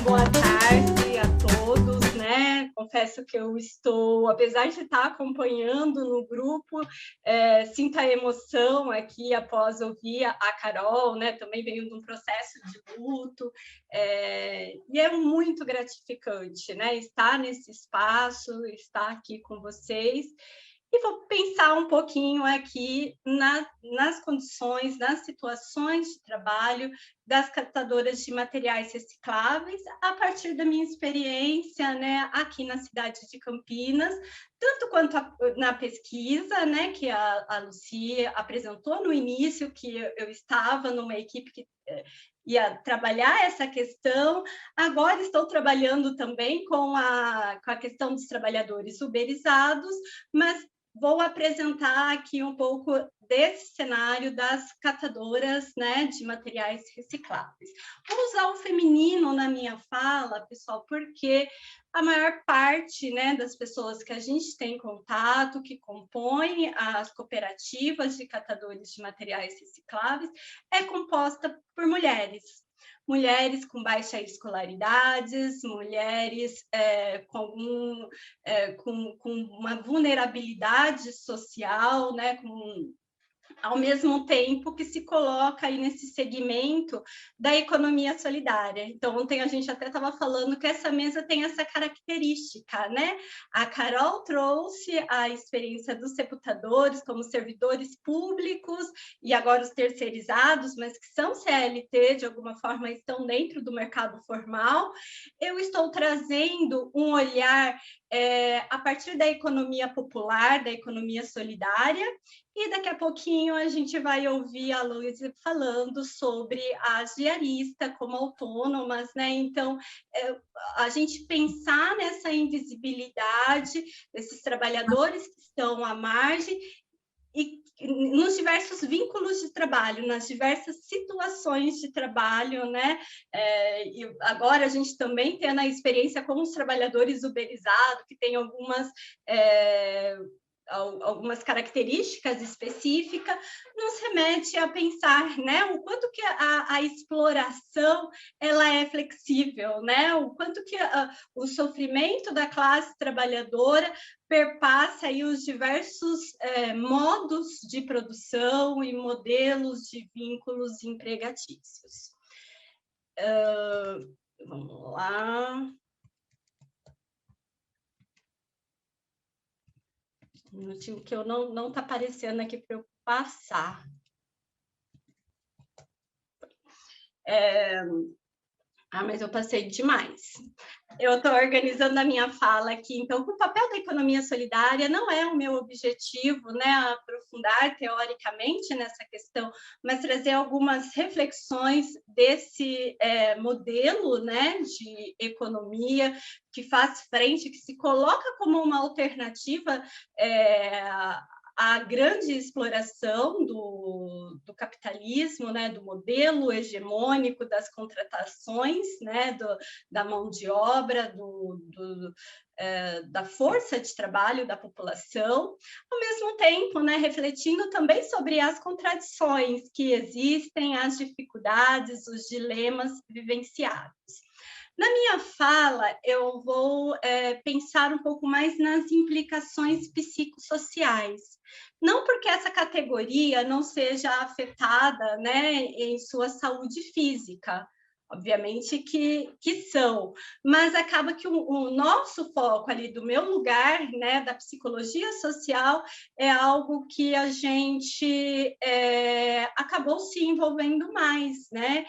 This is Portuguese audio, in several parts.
boa tarde a todos, né? Confesso que eu estou, apesar de estar acompanhando no grupo, sinto a emoção aqui após ouvir a Carol, né? Também venho de um processo de luto, e é muito gratificante, né? Estar nesse espaço, estar aqui com vocês. E vou pensar um pouquinho aqui nas condições, nas situações de trabalho das catadoras de materiais recicláveis, a partir da minha experiência, né, aqui na cidade de Campinas, tanto quanto na pesquisa, né, que a Lucia apresentou no início, que eu estava numa equipe que ia trabalhar essa questão. Agora estou trabalhando também com a questão dos trabalhadores uberizados, mas vou apresentar aqui um pouco desse cenário das catadoras, né, de materiais recicláveis. Vou usar o feminino na minha fala, pessoal, porque a maior parte, né, das pessoas que a gente tem contato, que compõem as cooperativas de catadores de materiais recicláveis, é composta por mulheres. Mulheres com baixa escolaridades, mulheres com uma vulnerabilidade social, né, ao mesmo tempo que se coloca aí nesse segmento da economia solidária. Então, ontem a gente até estava falando que essa mesa tem essa característica, né? A Carol trouxe a experiência dos sepultadores como servidores públicos e agora os terceirizados, mas que são CLT, de alguma forma estão dentro do mercado formal. Eu estou trazendo um olhar a partir da economia popular, da economia solidária, e daqui a pouquinho a gente vai ouvir a Luísa falando sobre as diaristas como autônomas, né? Então, a gente pensar nessa invisibilidade desses trabalhadores que estão à margem e nos diversos vínculos de trabalho, nas diversas situações de trabalho, né? E agora a gente também tem a experiência com os trabalhadores uberizados, que tem algumas características específicas, nos remete a pensar, né, o quanto que a exploração ela é flexível, né, o quanto que o sofrimento da classe trabalhadora perpassa aí os diversos modos de produção e modelos de vínculos empregatícios. Vamos lá. Um minutinho que eu não está aparecendo aqui para eu passar. Mas eu passei demais. Eu estou organizando a minha fala aqui, então, o papel da economia solidária não é o meu objetivo, né, aprofundar teoricamente nessa questão, mas trazer algumas reflexões desse modelo, né, de economia que faz frente, que se coloca como uma alternativa a grande exploração do capitalismo, né, do modelo hegemônico das contratações, né, da mão de obra, da força de trabalho da população, ao mesmo tempo, né, refletindo também sobre as contradições que existem, as dificuldades, os dilemas vivenciados. Na minha fala, eu vou pensar um pouco mais nas implicações psicossociais. Não porque essa categoria não seja afetada, né, em sua saúde física, obviamente que são, mas acaba que o nosso foco ali do meu lugar, né, da psicologia social, é algo que a gente acabou se envolvendo mais, né?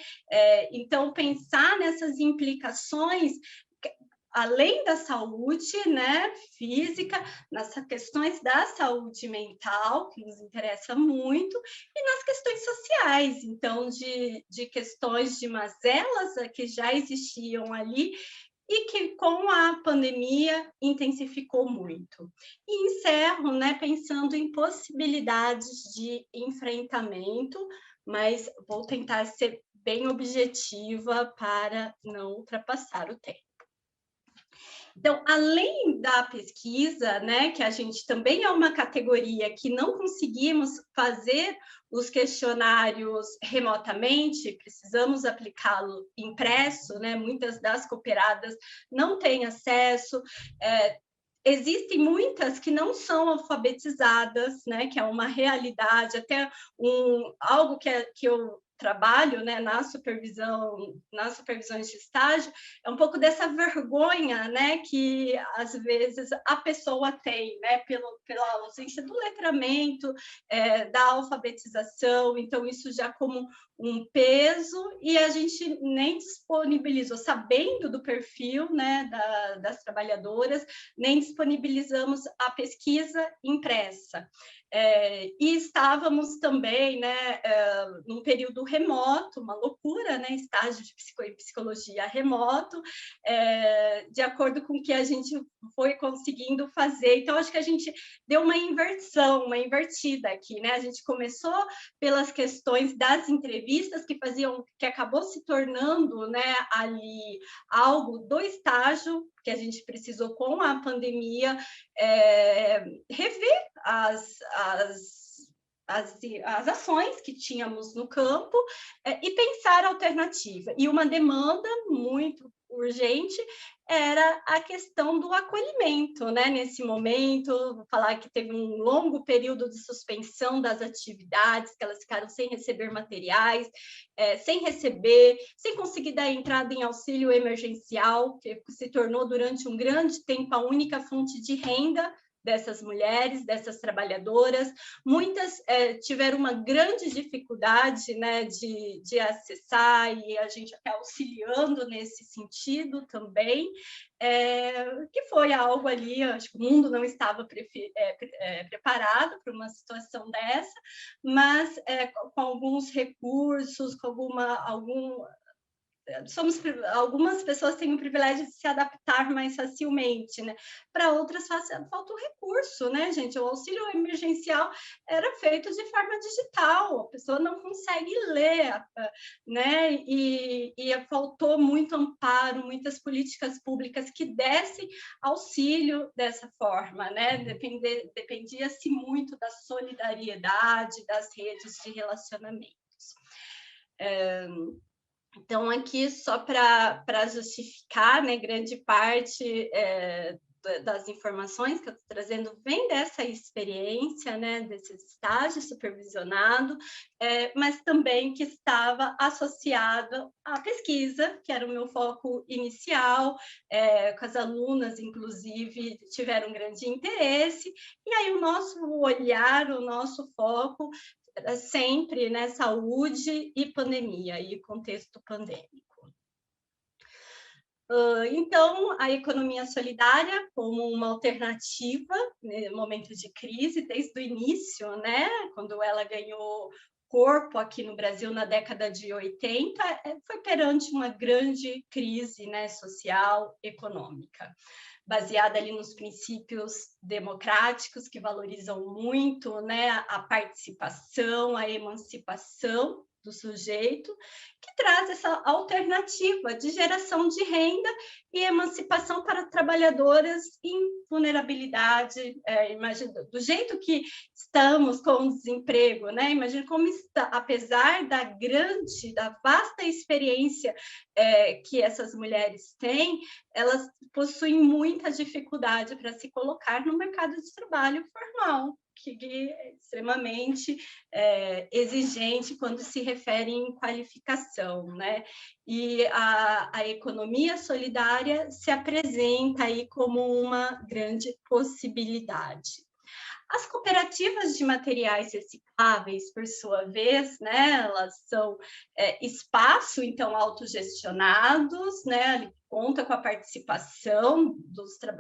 Então, pensar nessas implicações, além da saúde, né, física, nessas questões da saúde mental, que nos interessa muito, e nas questões sociais, então, de questões de mazelas que já existiam ali e que, com a pandemia, intensificou muito. E encerro, né, pensando em possibilidades de enfrentamento, mas vou tentar ser bem objetiva para não ultrapassar o tempo. Então, além da pesquisa, né, que a gente também é uma categoria que não conseguimos fazer os questionários remotamente, precisamos aplicá-lo impresso, né? Muitas das cooperadas não têm acesso. Existem muitas que não são alfabetizadas, né? Que é uma realidade, até algo que eu trabalho, né, nas supervisões de estágio, é um pouco dessa vergonha, né, que às vezes a pessoa tem, né, pela ausência do letramento, da alfabetização, então isso já como um peso, e a gente nem disponibilizou, sabendo do perfil, né, das trabalhadoras, nem disponibilizamos a pesquisa impressa. E estávamos também, né, num período remoto, uma loucura, né, estágio de psicologia remoto, de acordo com o que a gente foi conseguindo fazer. Então, acho que a gente deu uma inversão, uma invertida aqui, né? A gente começou pelas questões das entrevistas que acabou se tornando, né, ali algo do estágio que a gente precisou com a pandemia rever as ações que tínhamos no campo e pensar alternativa. E uma demanda muito urgente era a questão do acolhimento, né? Nesse momento, vou falar que teve um longo período de suspensão das atividades, que elas ficaram sem receber materiais, sem conseguir dar entrada em auxílio emergencial, que se tornou durante um grande tempo a única fonte de renda dessas mulheres, dessas trabalhadoras. Muitas tiveram uma grande dificuldade, né, de acessar, e a gente até auxiliando nesse sentido também, que foi algo ali, acho que o mundo não estava preparado para uma situação dessa, mas com alguns recursos, com algumas pessoas têm o privilégio de se adaptar mais facilmente, né? Para outras falta o recurso, né, gente? O auxílio emergencial era feito de forma digital, a pessoa não consegue ler, né? E faltou muito amparo, muitas políticas públicas que dessem auxílio dessa forma, né? Dependia-se muito da solidariedade, das redes de relacionamentos. Então, aqui, só para justificar, né, grande parte das informações que eu estou trazendo vem dessa experiência, né, desse estágio supervisionado, mas também que estava associado à pesquisa, que era o meu foco inicial, com as alunas, inclusive, tiveram um grande interesse, e aí o nosso olhar, o nosso foco sempre, né, saúde e pandemia, e contexto pandêmico. Então, a economia solidária como uma alternativa no momento de crise, desde o início, né, quando ela ganhou corpo aqui no Brasil na década de 80, foi perante uma grande crise, né, social, econômica, baseada ali nos princípios democráticos que valorizam muito, né, a participação, a emancipação do sujeito, que traz essa alternativa de geração de renda e emancipação para trabalhadoras em vulnerabilidade. Imagina, do jeito que estamos com o desemprego, né? Imagina como está, apesar da vasta experiência que essas mulheres têm, elas possuem muita dificuldade para se colocar no mercado de trabalho formal, que é extremamente exigente quando se refere em qualificação, né? E a economia solidária se apresenta aí como uma grande possibilidade. As cooperativas de materiais recicláveis, por sua vez, né, elas são espaço, então, autogestionados, né, conta com a participação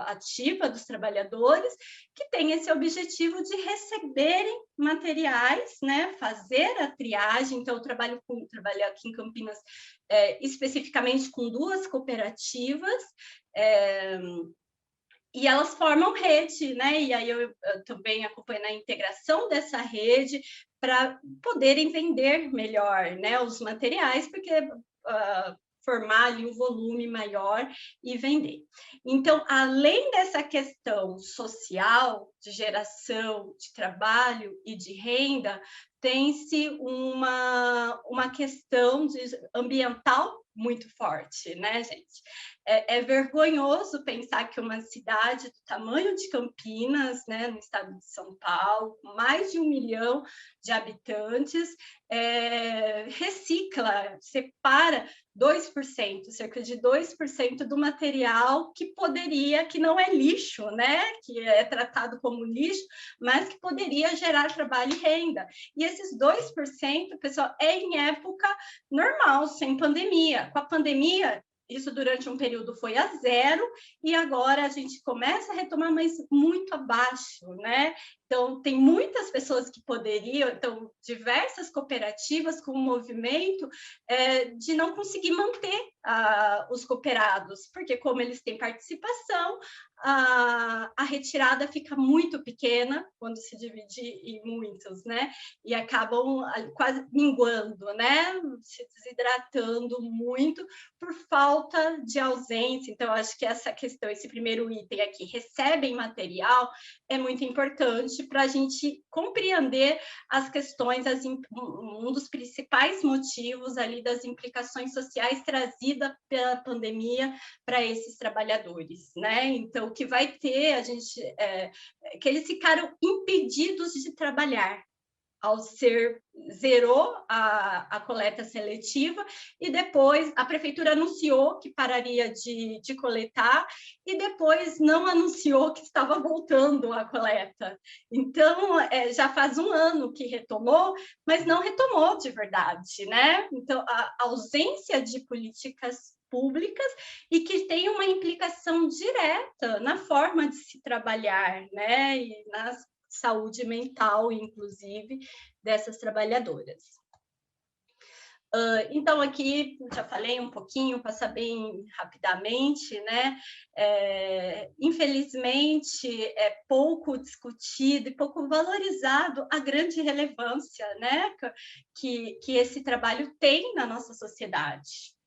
ativa dos trabalhadores, que tem esse objetivo de receberem materiais, né, fazer a triagem. Então, eu trabalho aqui em Campinas especificamente com 2 cooperativas, e elas formam rede, né? E aí eu também acompanho a integração dessa rede para poderem vender melhor, né, os materiais, porque formar ali um volume maior e vender. Então, além dessa questão social, de geração de trabalho e de renda, tem-se uma questão ambiental muito forte, né, gente? É vergonhoso pensar que uma cidade do tamanho de Campinas, né, no estado de São Paulo, com mais de 1 milhão de habitantes, recicla, separa 2%, cerca de 2% do material que poderia, que não é lixo, né, que é tratado como lixo, mas que poderia gerar trabalho e renda. E esses 2%, pessoal, é em época normal, sem pandemia. Com a pandemia, isso durante um período foi a zero, e agora a gente começa a retomar, mas muito abaixo, né? Então, tem muitas pessoas que poderiam, então, diversas cooperativas com o movimento de não conseguir manter os cooperados, porque como eles têm participação, a retirada fica muito pequena quando se divide em muitos, né? E acabam quase minguando, né? Se desidratando muito por falta de ausência. Então, acho que essa questão, esse primeiro item aqui, recebem material, é muito importante para a gente compreender as questões, um dos principais motivos ali das implicações sociais trazidas pela pandemia para esses trabalhadores, né? Então, o que vai ter, que eles ficaram impedidos de trabalhar, zerou a coleta seletiva e depois a prefeitura anunciou que pararia de coletar e depois não anunciou que estava voltando a coleta. Então, já faz 1 ano que retomou, mas não retomou de verdade, né? Então, a ausência de políticas públicas e que tem uma implicação direta na forma de se trabalhar, né? E nas saúde mental, inclusive, dessas trabalhadoras. Então, aqui, já falei um pouquinho, passar bem rapidamente, né? Infelizmente, é pouco discutido e pouco valorizado a grande relevância, né, que esse trabalho tem na nossa sociedade.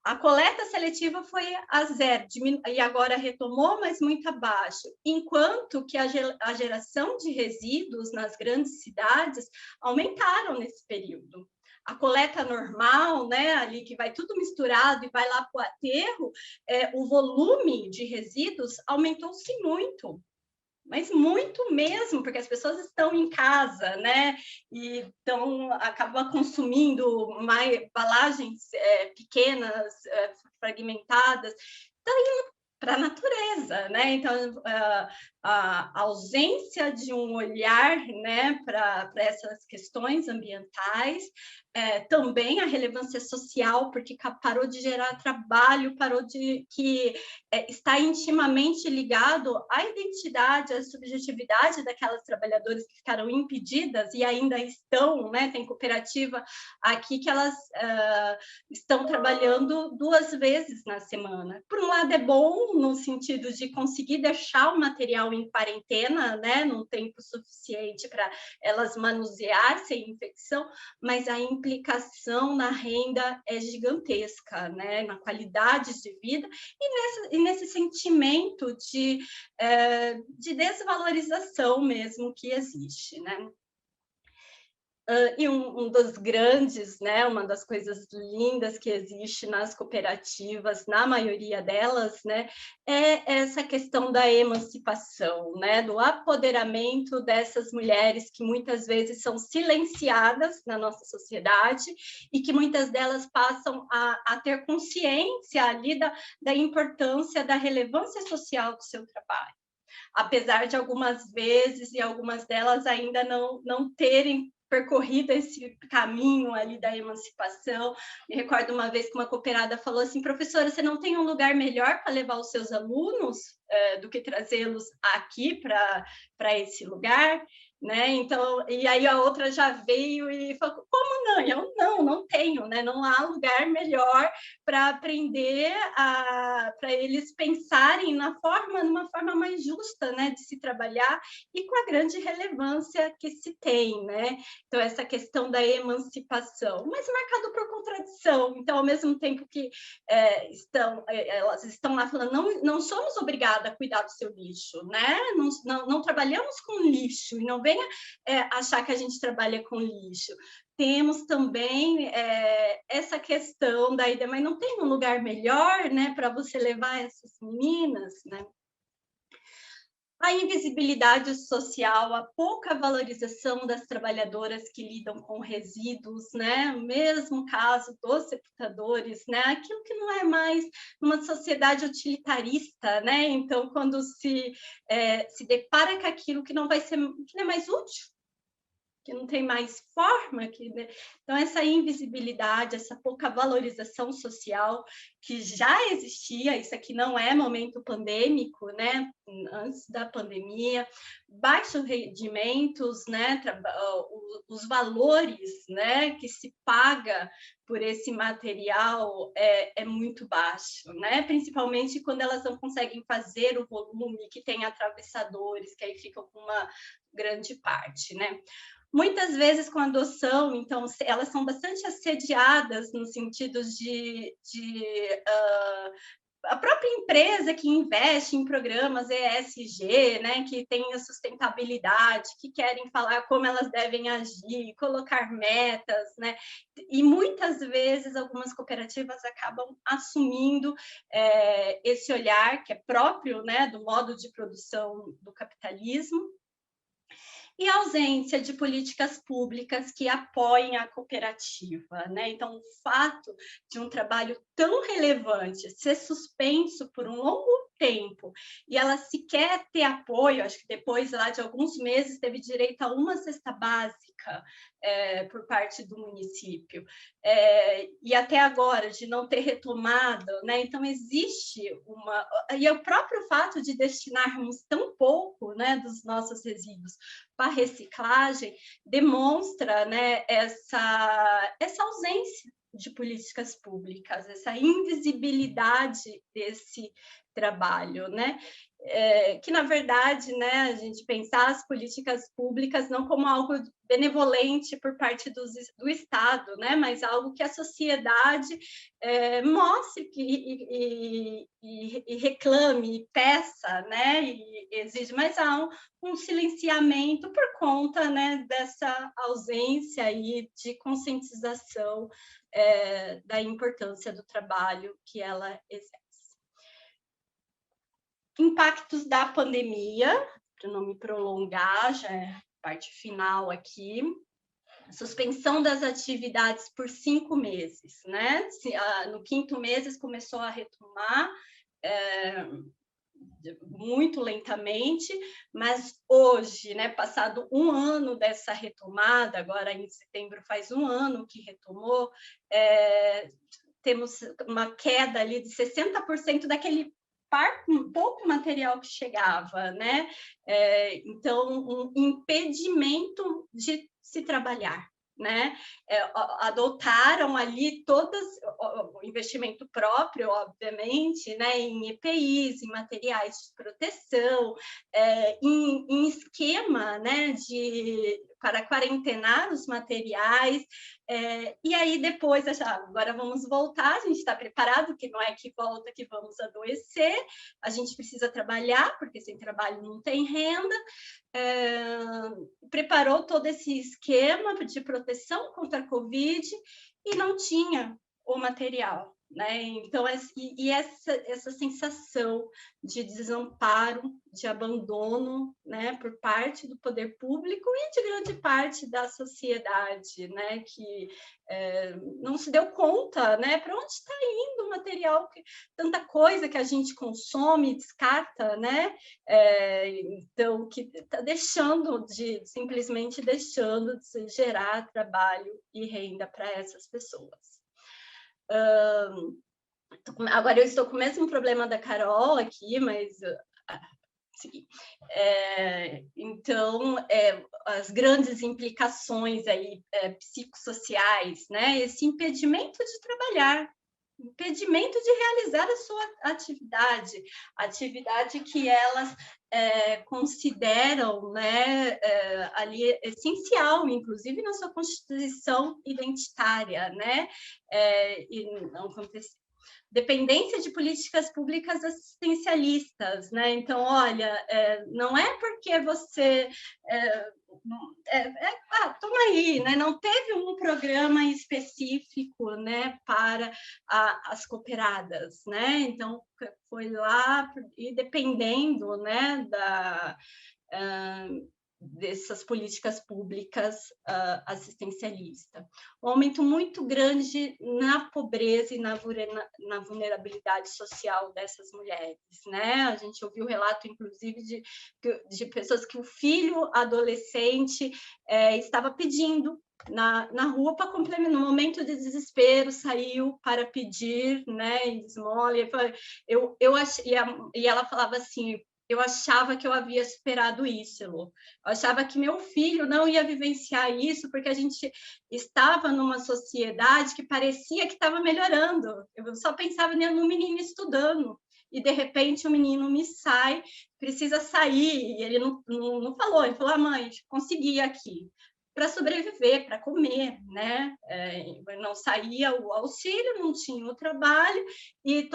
A coleta seletiva foi a zero, e agora retomou, mas muito abaixo, enquanto que a geração de resíduos nas grandes cidades aumentaram nesse período. A coleta normal, né, ali que vai tudo misturado e vai lá para o aterro, o volume de resíduos aumentou-se muito. Mas muito mesmo, porque as pessoas estão em casa, né? E então acaba consumindo mais embalagens pequenas, fragmentadas, está indo para a natureza, né? Então a ausência de um olhar, né, para essas questões ambientais, também a relevância social, porque parou de gerar trabalho, que está intimamente ligado à identidade, à subjetividade daquelas trabalhadoras que ficaram impedidas e ainda estão, né? Tem cooperativa aqui que elas estão trabalhando 2 vezes na semana. Por um lado é bom, no sentido de conseguir deixar o material em quarentena, né? Num tempo suficiente para elas manusear sem infecção, mas a implicação na renda é gigantesca, né? Na qualidade de vida e nesse sentimento de desvalorização mesmo que existe, né? E um dos grandes, né, uma das coisas lindas que existe nas cooperativas, na maioria delas, né, é essa questão da emancipação, né, do apoderamento dessas mulheres que muitas vezes são silenciadas na nossa sociedade e que muitas delas passam a ter consciência ali da importância, da relevância social do seu trabalho. Apesar de algumas vezes e algumas delas ainda não terem percorrido esse caminho ali da emancipação. Me recordo uma vez que uma cooperada falou assim: professora, você não tem um lugar melhor para levar os seus alunos do que trazê-los aqui para esse lugar? né? Então, e aí a outra já veio e falou, como não? Eu não tenho, né? Não há lugar melhor para aprender para eles pensarem numa forma mais justa, né, de se trabalhar e com a grande relevância que se tem, né? Então, essa questão da emancipação, mas marcado por contradição. Então, ao mesmo tempo que elas estão lá falando, não somos obrigadas a cuidar do seu lixo, né? Não trabalhamos com lixo, e não venha achar que a gente trabalha com lixo. Temos também essa questão da ideia, mas não tem um lugar melhor, né, para você levar essas meninas, né? A invisibilidade social, a pouca valorização das trabalhadoras que lidam com resíduos, né? O mesmo caso dos sepultadores, né? Aquilo que não é mais uma sociedade utilitarista, né? Então, quando se depara com aquilo que não vai ser, que não é mais útil, que não tem mais forma, né? Então essa invisibilidade, essa pouca valorização social que já existia, isso aqui não é momento pandêmico, né? Antes da pandemia, baixos rendimentos, né? Os valores, né, que se paga por esse material é muito baixo, né? Principalmente quando elas não conseguem fazer o volume, que tem atravessadores, que aí ficam com uma grande parte, né? Muitas vezes com adoção, então, elas são bastante assediadas no sentido a própria empresa que investe em programas ESG, né, que tem a sustentabilidade, que querem falar como elas devem agir, colocar metas, né, e muitas vezes algumas cooperativas acabam assumindo esse olhar que é próprio, né, do modo de produção do capitalismo, e a ausência de políticas públicas que apoiem a cooperativa, né? Então, o fato de um trabalho tão relevante ser suspenso por um longo tempo e ela sequer ter apoio, acho que depois lá de alguns meses teve direito a uma cesta básica por parte do município, e até agora de não ter retomado, né? Então existe e o próprio fato de destinarmos tão pouco, né, dos nossos resíduos para reciclagem demonstra, né, essa ausência de políticas públicas, essa invisibilidade desse trabalho, né? Que, na verdade, né, a gente pensar as políticas públicas não como algo benevolente por parte do Estado, né, mas algo que a sociedade mostre e reclame, e peça, né, e exige, mas há um silenciamento por conta, né, dessa ausência aí de conscientização da importância do trabalho que ela exerce. Impactos da pandemia, para não me prolongar, já é a parte final aqui. Suspensão das atividades por 5 meses, né? No 5º mês começou a retomar muito lentamente, mas hoje, né, passado um ano dessa retomada, agora em setembro faz um ano que retomou, temos uma queda ali de 60% daquele pouco material que chegava, né? Então, um impedimento de se trabalhar, né? Adotaram ali o investimento próprio, obviamente, né? Em EPIs, em materiais de proteção, em esquema, né? Para quarentenar os materiais, e aí depois, agora vamos voltar, a gente está preparado, que não é que volta que vamos adoecer, a gente precisa trabalhar, porque sem trabalho não tem renda, preparou todo esse esquema de proteção contra a Covid e não tinha o material, né? Então, essa sensação de desamparo, de abandono, né, por parte do poder público e de grande parte da sociedade, né, que não se deu conta, né, para onde está indo o material, tanta coisa que a gente consome, descarta, né? Então, que está simplesmente deixando de gerar trabalho e renda para essas pessoas. Agora eu estou com o mesmo problema da Carol aqui, mas seguir. Então, as grandes implicações aí, psicossociais, né? Esse impedimento de trabalhar, impedimento de realizar a sua atividade que elas consideram, né, ali essencial, inclusive na sua constituição identitária, né? E não acontecer. Dependência de políticas públicas assistencialistas, né? Então, olha, não é porque você toma aí, né? Não teve um programa específico, né, para as cooperadas, né? Então foi lá e dependendo, né, dessas políticas públicas assistencialistas. Um aumento muito grande na pobreza e na vulnerabilidade social dessas mulheres, né? A gente ouviu relato, inclusive, de pessoas que o filho adolescente estava pedindo na rua para complementar, no momento de desespero, saiu para pedir, né, em esmola, e ela falava assim: eu achava que eu havia superado isso, Elô. Eu achava que meu filho não ia vivenciar isso, porque a gente estava numa sociedade que parecia que estava melhorando. Eu só pensava no menino estudando. E, de repente, o menino me sai, precisa sair. E ele não falou, ele falou: mãe, consegui aqui. Para sobreviver, para comer, né? Não saía o auxílio, não tinha o trabalho e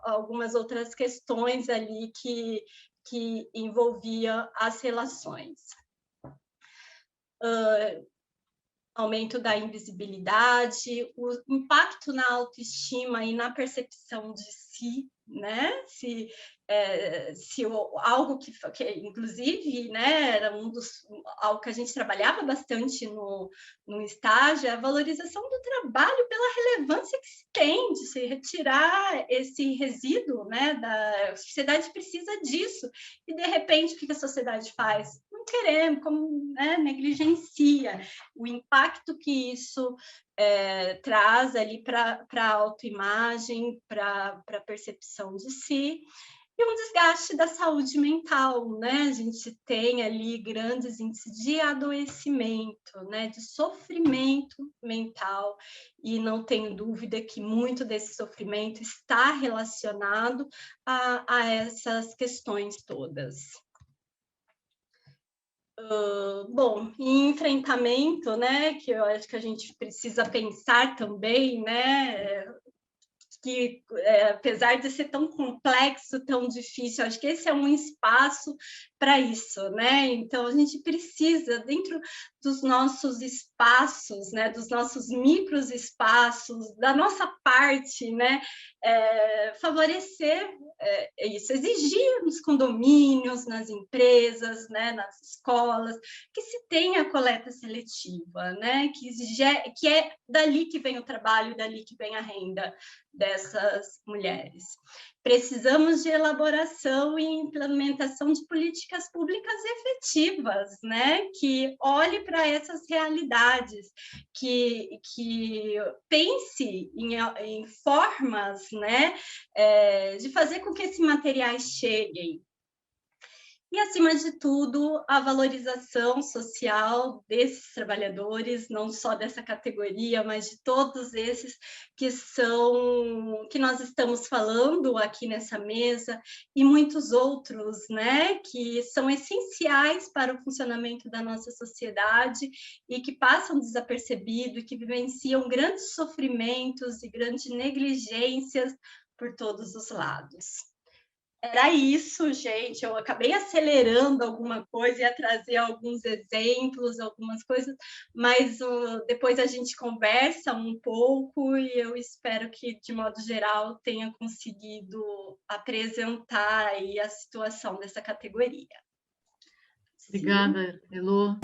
algumas outras questões ali que envolvia as relações. Aumento da invisibilidade, o impacto na autoestima e na percepção de si, né? Se algo que inclusive, né, era algo que a gente trabalhava bastante no estágio, a valorização do trabalho pela relevância que se tem de se retirar esse resíduo, né, a sociedade precisa disso, e de repente o que a sociedade faz? Não queremos, como, né, negligencia o impacto que isso traz ali para a autoimagem, para a percepção de si, e um desgaste da saúde mental, né? A gente tem ali grandes índices de adoecimento, né? De sofrimento mental, e não tenho dúvida que muito desse sofrimento está relacionado a essas questões todas. Bom, em enfrentamento, né, que eu acho que a gente precisa pensar também, né, que apesar de ser tão complexo, tão difícil, acho que esse é um espaço para isso, né? Então a gente precisa, dentro dos nossos espaços, né, dos nossos micros espaços, da nossa parte, né, favorecer isso, exigir nos condomínios, nas empresas, né, nas escolas, que se tenha coleta seletiva, né, que é dali que vem o trabalho, dali que vem a renda dessas mulheres. Precisamos de elaboração e implementação de políticas públicas efetivas, né? Que olhe para essas realidades, que pense em formas, né? De fazer com que esses materiais cheguem. E, acima de tudo, a valorização social desses trabalhadores, não só dessa categoria, mas de todos esses que nós estamos falando aqui nessa mesa, e muitos outros, né, que são essenciais para o funcionamento da nossa sociedade e que passam desapercebidos, que vivenciam grandes sofrimentos e grandes negligências por todos os lados. Era isso, gente. Eu acabei acelerando alguma coisa, ia trazer alguns exemplos, algumas coisas, mas depois a gente conversa um pouco e eu espero que, de modo geral, tenha conseguido apresentar aí a situação dessa categoria. Obrigada, Elô.